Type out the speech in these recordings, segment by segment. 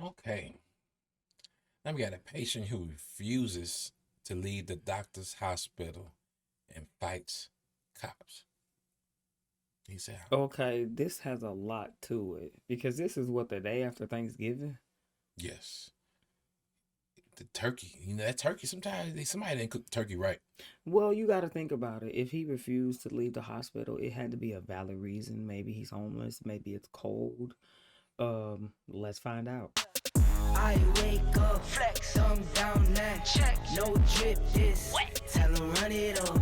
Okay. Now we got a patient who refuses to leave the doctor's hospital and fights cops. He said, Okay, this has a lot to it because this is what the day after Thanksgiving. yes. The turkey, that turkey, sometimes somebody didn't cook the turkey right. Well, you got to think about it. If he refused to leave the hospital, it had to be a valid reason. Maybe he's homeless. Maybe it's cold. Let's find out. I wake up, flex, thumb down now, check, no drip this, tell him run it up,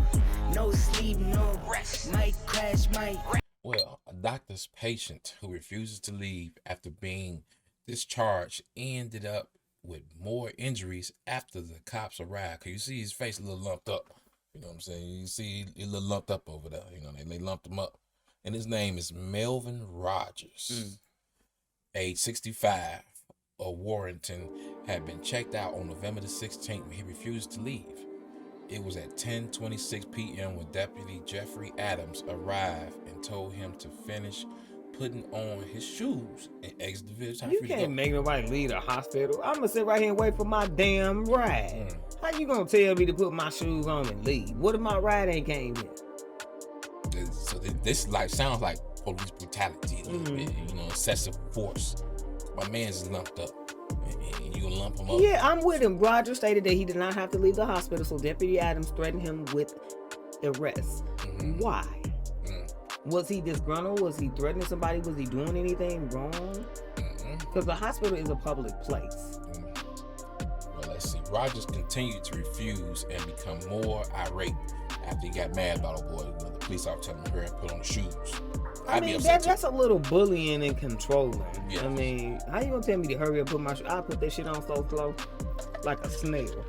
no sleep, no rest, might crash, might. Well, a doctor's patient who refuses to leave after being discharged ended up with more injuries after the cops arrived. Cause you see his face a little lumped up. You know what I'm saying? You see a little lumped up over there. They lumped him up. And his name is Melvin Rogers, age 65, of Warrenton, had been checked out on November the 16th when he refused to leave. It was at 10:26 p.m. when Deputy Jeffrey Adams arrived and told him to finish putting on his shoes and exit the village. You can't make nobody leave the hospital. I'm gonna sit right here and wait for my damn ride. How you gonna tell me to put my shoes on and leave? What if my ride ain't came in? So this sounds like police brutality a little bit, excessive force. My man's lumped up. And you gonna lump him up? Yeah, I'm with him. Roger stated that he did not have to leave the hospital, so Deputy Adams threatened him with arrest. Why? Was he disgruntled? Was he threatening somebody? Was he doing anything wrong? Because the hospital is a public place. Well, let's see. Rogers continued to refuse and become more irate after he got mad about the boy. The police officer told him to hurry and put on the shoes. I mean, that's a little bullying and controlling. Yes. I mean, how you gonna tell me to hurry up and put my shoes? I put that shit on so slow, like a snail.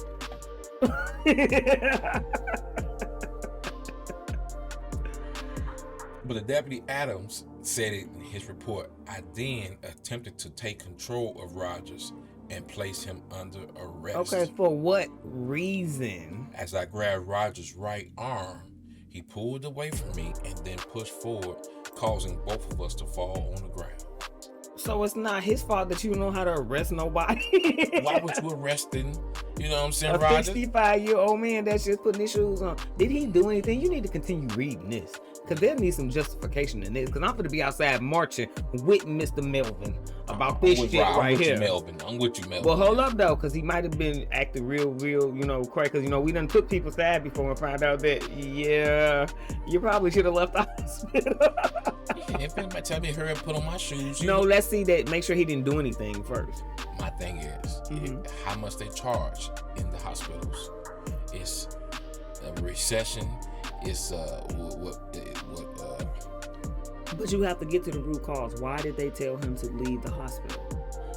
But the Deputy Adams said it in his report. I then attempted to take control of Rogers and place him under arrest. Okay, for what reason? As I grabbed Rogers' right arm, he pulled away from me and then pushed forward, causing both of us to fall on the ground. So it's not his fault that you know how to arrest nobody. Why would you arrest him? You know what I'm saying, A Roger? 65-year-old man that's just putting his shoes on. Did he do anything? You need to continue reading this. Because there needs some justification in this. Because I'm going to be outside marching with Mr. Melvin about this shit right here. I'm with you, Melvin. Well, hold up, though. Because he might have been acting real, crazy. Because, we done took people's side before and found out that, yeah, you probably should have left the hospital. If anybody tell me to hurry up, put on my shoes. No, let's see that. Make sure he didn't do anything first. My thing is, how much they charge in the hospitals. It's a recession. It's But you have to get to the root cause. Why did they tell him to leave the hospital?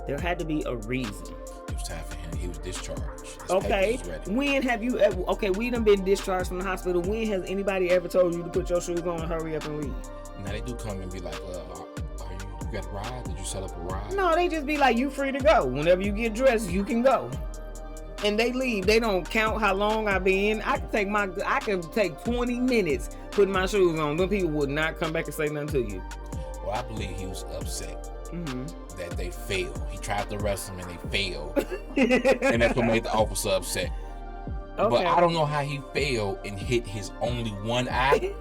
There had to be a reason. It was time for him. He was discharged. His okay. papers was ready. When have you ever? Okay, we done been discharged from the hospital. When has anybody ever told you to put your shoes on and hurry up and leave? Now they do come and be like, you got a ride? Did you set up a ride? No, they just be like, you free to go. Whenever you get dressed, you can go. And they leave. They don't count how long I've been. I can take 20 minutes putting my shoes on. Them people would not come back and say nothing to you. Well, I believe he was upset that they failed. He tried to arrest him and they failed. And that's what made the officer upset. Okay. But I don't know how he failed and hit his only one eye.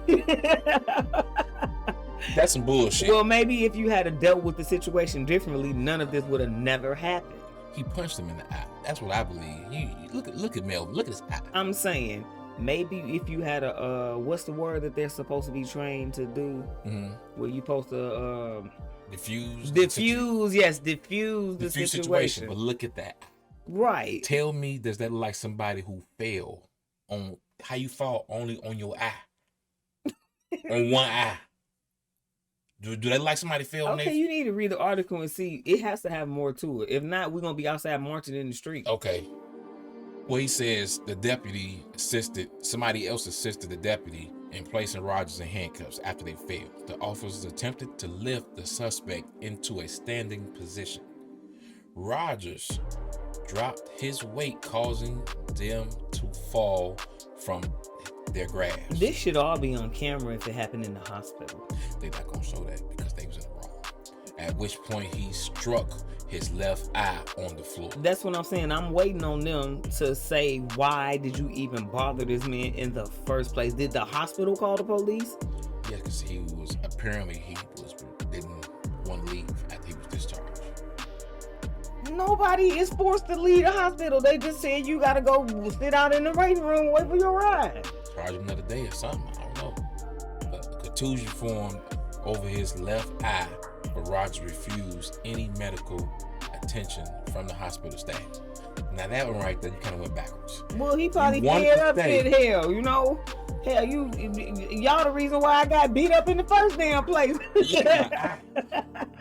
That's some bullshit. Well, maybe if you had dealt with the situation differently, none of this would have never happened. He punched him in the eye. That's what I believe. Look at Melvin. Look at his eye. I'm saying maybe if you had what's the word that they're supposed to be trained to do? Where you supposed to diffuse the situation. But look at that. Right. Tell me, does that look like somebody who fell on how you fall only on your eye, on one eye? Do they like somebody fell on their... Okay, you need to read the article and see. It has to have more to it. If not, we're going to be outside marching in the street. Okay. Well, he says somebody else assisted the deputy in placing Rogers in handcuffs after they failed. The officers attempted to lift the suspect into a standing position. Rogers dropped his weight, causing them to fall from their grasp. This should all be on camera if it happened in the hospital. They're not going to show that because they was in the wrong. At which point he struck his left eye on the floor. That's what I'm saying. I'm waiting on them to say, why did you even bother this man in the first place? Did the hospital call the police? Yeah, because he didn't want to leave after he was discharged. Nobody is forced to leave the hospital. They just said you gotta go sit out in the waiting room, wait for your ride. Charge him another day or something. I don't know. But a contusion formed over his left eye, but Rogers refused any medical attention from the hospital staff. Now that one right there, you kind of went backwards. Well, he probably fed up shit. Hell, you know. Hell, y'all the reason why I got beat up in the first damn place. Yeah,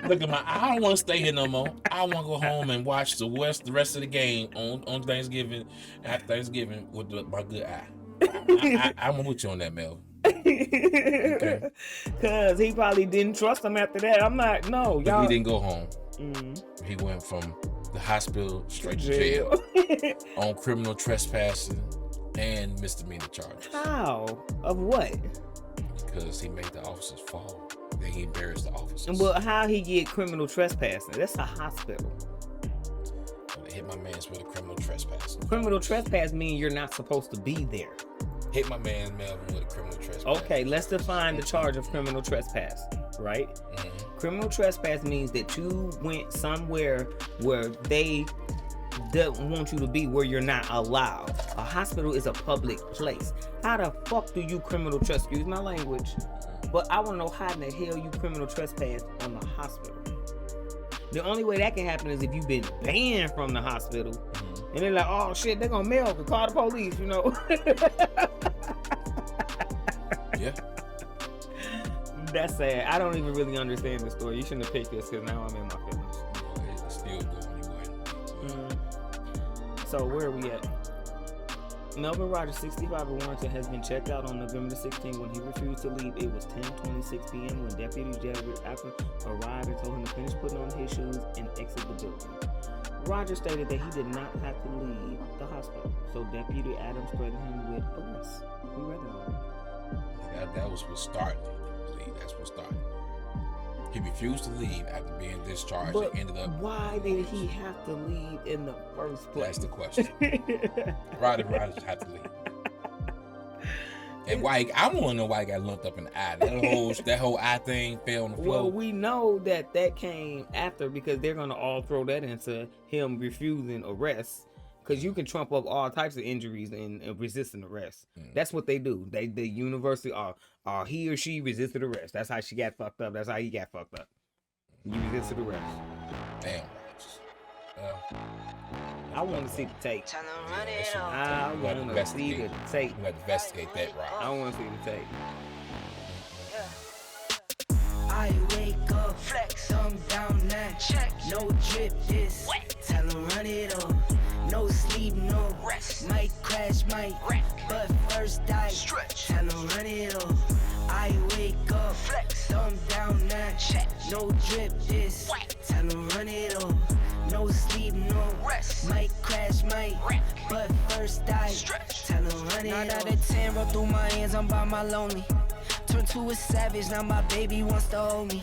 look at my. I don't want to stay here no more. I want to go home and watch the rest of the game on Thanksgiving, after Thanksgiving with my good eye. I'm gonna put you on that, Mel. Okay. Cause he probably didn't trust him after that. I'm not. No, but y'all. he didn't go home. Mm-hmm. He went from the hospital straight to jail on criminal trespassing and misdemeanor charges. How? Of what? Because he made the officers fall. Then he embarrassed the officers. Well, how he get criminal trespassing? That's a hospital. They hit my man's with a criminal trespass. Criminal trespass means you're not supposed to be there. Hit my man Melvin with a criminal trespass. Okay, let's define the charge of criminal trespass, right? Mm-hmm. Criminal trespass means that you went somewhere where they don't want you to be, where you're not allowed. A hospital is a public place. How the fuck do you criminal trespass? Excuse my language, but I want to know how in the hell you criminal trespass on the hospital. The only way that can happen is if you've been banned from the hospital, and they're like, oh shit, they're gonna mail to call the police, you know. Yeah. That's sad. I don't even really understand the story. You shouldn't have picked this because now I'm in my feelings. It's still good anyway. So where are we at? Melvin Rogers, 65 of Warrington, has been checked out on November 16th when he refused to leave. It was 10:26 p.m. when Deputy Javier Akron arrived and told him to finish putting on his shoes and exit the building. Rogers stated that he did not have to leave the hospital, so Deputy Adams threatened him with arrest. We read that already. That was what started. That's what started. He refused to leave after being discharged But and ended up. Why did he have to leave in the first place? That's the question. Why did Rogers have to leave? And why? I want to know why he got lumped up in the eye. That whole eye thing fell on the floor. Well, we know that came after because they're gonna all throw that into him refusing arrest. Because you can trump up all types of injuries and resisting arrest. That's what they do. The university are he or she resisted arrest. That's how she got fucked up. That's how he got fucked up. You resisted arrest. Damn. I want to see the tape. I want to see the tape. We got to investigate that, right? I want to see the tape. I wake up, flex, thumb down now. Check, no drip, this. Tell him run it up. No sleep, no rest. Might crash, might wreck. But first I stretch. Tell him run it up. I wake up, flex, thumb down now. Check, no drip, this. Tell him run it up. No sleep, no rest. Might crash, might wreck. But first I stretch. Tell him run it up. 9 out of 10 roll through my hands, I'm by my lonely. Turned to a savage, now my baby wants to hold me.